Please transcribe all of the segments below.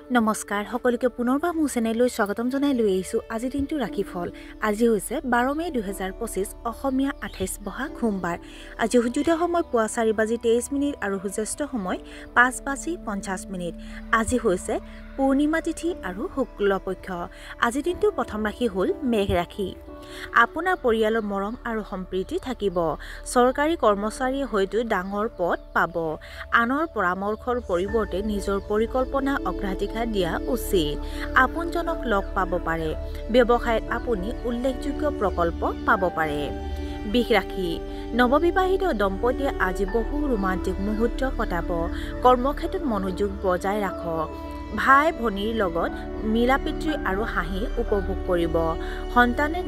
নমস্কাৰ সকলোকে পুনৰবাৰ মোৰ চেনেললৈ স্বাগতম জনাই লৈ আহিছোঁ আজিৰ দিনটো ৰাশিফল। আজি হৈছে 12 মে 2025 অসমীয়া 28 বহাগ সোমবাৰ। আজি সূৰ্যোদয় সময় পুৱা 4:23 আৰু সূৰ্যাস্ত সময় 5:50। আজি হৈছে পূৰ্ণিমা তিথি আৰু শুক্লপক্ষ। আজিৰ দিনটোৰ প্ৰথম ৰাশি হ'ল মেঘ ৰাশি। আপোনাৰ পৰিয়ালৰ মৰম আৰু সম্প্ৰীতি থাকিব। চৰকাৰী কৰ্মচাৰীয়ে হয়তো ডাঙৰ পদ পাব। আনৰ পৰামৰ্শৰ পৰিৱৰ্তে নিজৰ পৰিকল্পনা অগ্ৰাধিকাৰ দিয়া উচিত। আপোনজনক লগ পাব পাৰে। ব্যৱসায়ত আপুনি উল্লেখযোগ্য প্ৰকল্প পাব পাৰে। বৃষ ৰাশি। নৱবিবাহিত দম্পতীয়ে আজি বহু ৰোমান্টিক মুহূৰ্ত কটাব। কৰ্মক্ষেত্ৰত মনোযোগ বজাই ৰাখক। ভাই ভনীৰ লগত মিলাপ্ৰীতি আৰু হাঁহি উপভোগ কৰিব। সন্তানে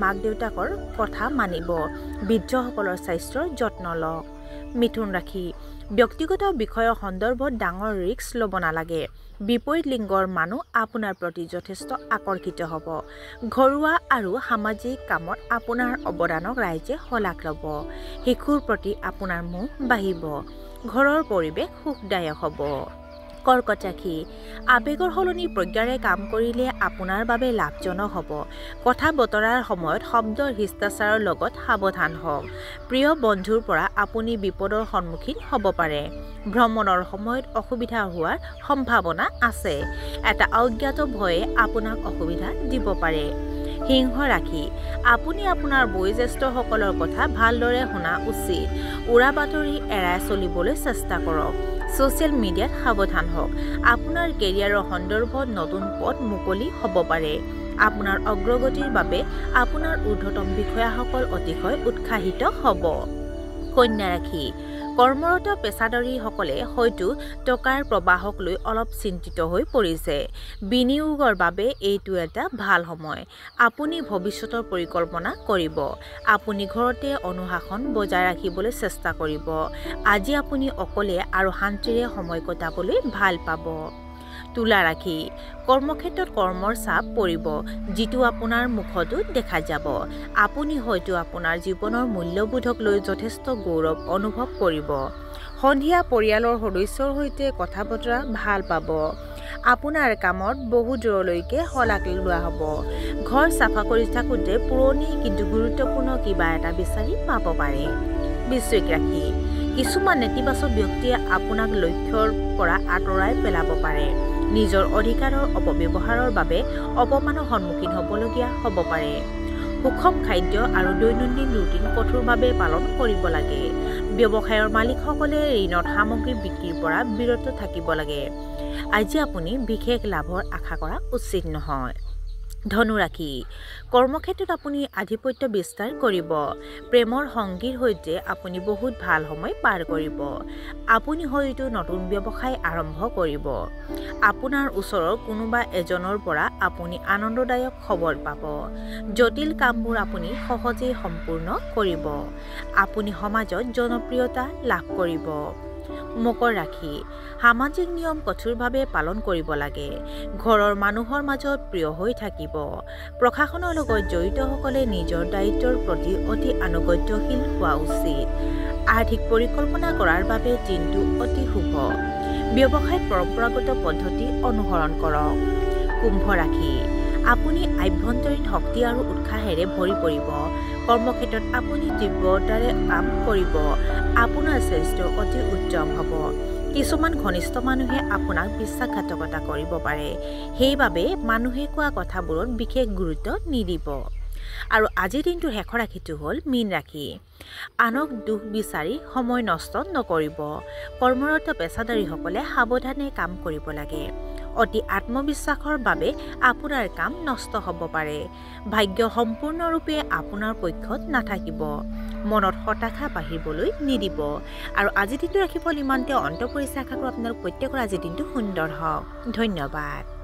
মাক দেউতাকৰ কথা মানিব। বৃদ্ধসকলৰ স্বাস্থ্যৰ যত্ন লওক। মিথুন ৰাশি। ব্যক্তিগত বিষয়ৰ সন্দৰ্ভত ডাঙৰ ৰিস্ক ল'ব নালাগে। বিপৰীত লিংগৰ মানুহ আপোনাৰ প্ৰতি যথেষ্ট আকৰ্ষিত হ'ব। ঘৰুৱা আৰু সামাজিক কামত আপোনাৰ অৱদানক ৰাইজে শলাগ ল'ব। শিশুৰ প্ৰতি আপোনাৰ মোহ বাঢ়িব। ঘৰৰ পৰিৱেশ সুখদায়ক হ'ব। কৰ্কট ৰাশি। আৱেগৰ সলনি প্ৰজ্ঞাৰে কাম কৰিলে আপোনাৰ বাবে লাভজনক হ'ব। কথা বতৰাৰ সময়ত শব্দৰ শিষ্টাচাৰৰ লগত সাৱধান হওক। প্ৰিয় বন্ধুৰ পৰা আপুনি বিপদৰ সন্মুখীন হ'ব পাৰে। ভ্ৰমণৰ সময়ত অসুবিধা হোৱাৰ সম্ভাৱনা আছে। এটা অজ্ঞাত ভয়ে আপোনাক অসুবিধা দিব পাৰে। সিংহ ৰাশি। আপুনি আপোনাৰ বয়োজ্যেষ্ঠসকলৰ কথা ভালদৰে শুনা উচিত। উৰা বাতৰি এৰাই চলিবলৈ চেষ্টা কৰক। ছ'চিয়েল মিডিয়াত সাৱধান হওক। আপোনাৰ কেৰিয়াৰৰ সন্দৰ্ভত নতুন পথ মুকলি হ'ব পাৰে। আপোনাৰ অগ্ৰগতিৰ বাবে আপোনাৰ ঊৰ্ধ্বতম বিষয়াসকল অতিশয় উৎসাহিত হ'ব। কন্যা ৰাশি। কৰ্মৰত পেছাদাৰীসকলে হয়তো টকাৰ প্ৰৱাহক লৈ অলপ চিন্তিত হৈ পৰিছে। বিনিয়োগৰ বাবে এইটো এটা ভাল সময়। আপুনি ভৱিষ্যতৰ পৰিকল্পনা কৰিব। আপুনি ঘৰতে অনুশাসন বজাই ৰাখিবলৈ চেষ্টা কৰিব। আজি আপুনি অকলে আৰু শান্তিৰে সময় কটাবলৈ ভাল পাব। তুলা ৰাশি। কৰ্মক্ষেত্ৰত কৰ্মৰ চাপ পৰিব, যিটো আপোনাৰ মুখতো দেখা যাব। আপুনি হয়তো আপোনাৰ জীৱনৰ মূল্যবোধক লৈ যথেষ্ট গৌৰৱ অনুভৱ কৰিব। সন্ধিয়া পৰিয়ালৰ সদস্যৰ সৈতে কথা বতৰা ভাল পাব। আপোনাৰ কামত বহু দূৰলৈকে শলাগ লোৱা হ'ব। ঘৰ চাফা কৰি থাকোঁতে পুৰণি কিন্তু গুৰুত্বপূৰ্ণ কিবা এটা বিচাৰি পাব পাৰে। বৃশ্চিক ৰাশি। কিছুমান নেতিবাচক ব্যক্তিয়ে আপোনাক লক্ষ্যৰ পৰা আঁতৰাই পেলাব পাৰে। নিজৰ অধিকাৰৰ অপব্যৱহাৰৰ বাবে অপমানৰ সন্মুখীন হ'বলগীয়া হ'ব পাৰে। সুষম খাদ্য আৰু দৈনন্দিন ৰুটিন কঠোৰভাৱে পালন কৰিব লাগে। ব্যৱসায়ৰ মালিকসকলে ঋণত সামগ্ৰী বিক্ৰীৰ পৰা বিৰত থাকিব লাগে। আজি আপুনি বিশেষ লাভৰ আশা কৰা উচিত নহয়। ধনু ৰাশি। কৰ্মক্ষেত্ৰত আপুনি আধিপত্য বিস্তাৰ কৰিব। প্ৰেমৰ সংগীৰ সৈতে আপুনি বহুত ভাল সময় পাৰ কৰিব। আপুনি হয়তো নতুন ব্যৱসায় আৰম্ভ কৰিব। আপোনাৰ ওচৰৰ কোনোবা এজনৰ পৰা আপুনি আনন্দদায়ক খবৰ পাব। জটিল কামবোৰ আপুনি সহজেই সম্পূৰ্ণ কৰিব। আপুনি সমাজত জনপ্ৰিয়তা লাভ কৰিব। মকৰ ৰাশি। সামাজিক নিয়ম কঠোৰভাৱে পালন কৰিব লাগে। ঘৰৰ মানুহৰ মাজত প্ৰিয় হৈ থাকিব। প্ৰশাসনৰ লগত জড়িতসকলে নিজৰ দায়িত্বৰ প্ৰতি অতি আনুগত্যশীল হোৱা উচিত। আৰ্থিক পৰিকল্পনা কৰাৰ বাবে দিনটো অতি শুভ। ব্যৱসায়ত পৰম্পৰাগত পদ্ধতি অনুসৰণ কৰক। কুম্ভ ৰাশি। আপুনি আভ্যন্তৰীণ শক্তি আৰু উৎসাহেৰে ভৰি পৰিব। কৰ্মক্ষেত্ৰত আপুনি তীব্ৰতাৰে কাম কৰিব। আপোনাৰ স্বাস্থ্য অতি উত্তম হ'ব। কিছুমান ঘনিষ্ঠ মানুহে আপোনাক বিশ্বাসঘাতকতা কৰিব পাৰে। সেইবাবে মানুহে কোৱা কথাবোৰত বিশেষ গুৰুত্ব নিদিব। আৰু আজিৰ দিনটোৰ শেষৰ ৰাশিটো হ'ল মীন ৰাশি। আনক দুখ বিচাৰি সময় নষ্ট নকৰিব। কৰ্মৰত পেছাদাৰীসকলে সাৱধানে কাম কৰিব লাগে। অতি আত্মবিশ্বাসৰ বাবে আপোনাৰ কাম নষ্ট হ'ব পাৰে। ভাগ্য সম্পূৰ্ণৰূপে আপোনাৰ পক্ষত নাথাকিব। মনত হতাশা বাঢ়িবলৈ নিদিব। আৰু আজিৰ দিনটো ৰাশিফল ইমানতে অন্ত পৰিছে। আশা কৰোঁ আপোনালোক প্ৰত্যেকৰ আজিৰ দিনটো সুন্দৰ হওক। ধন্যবাদ।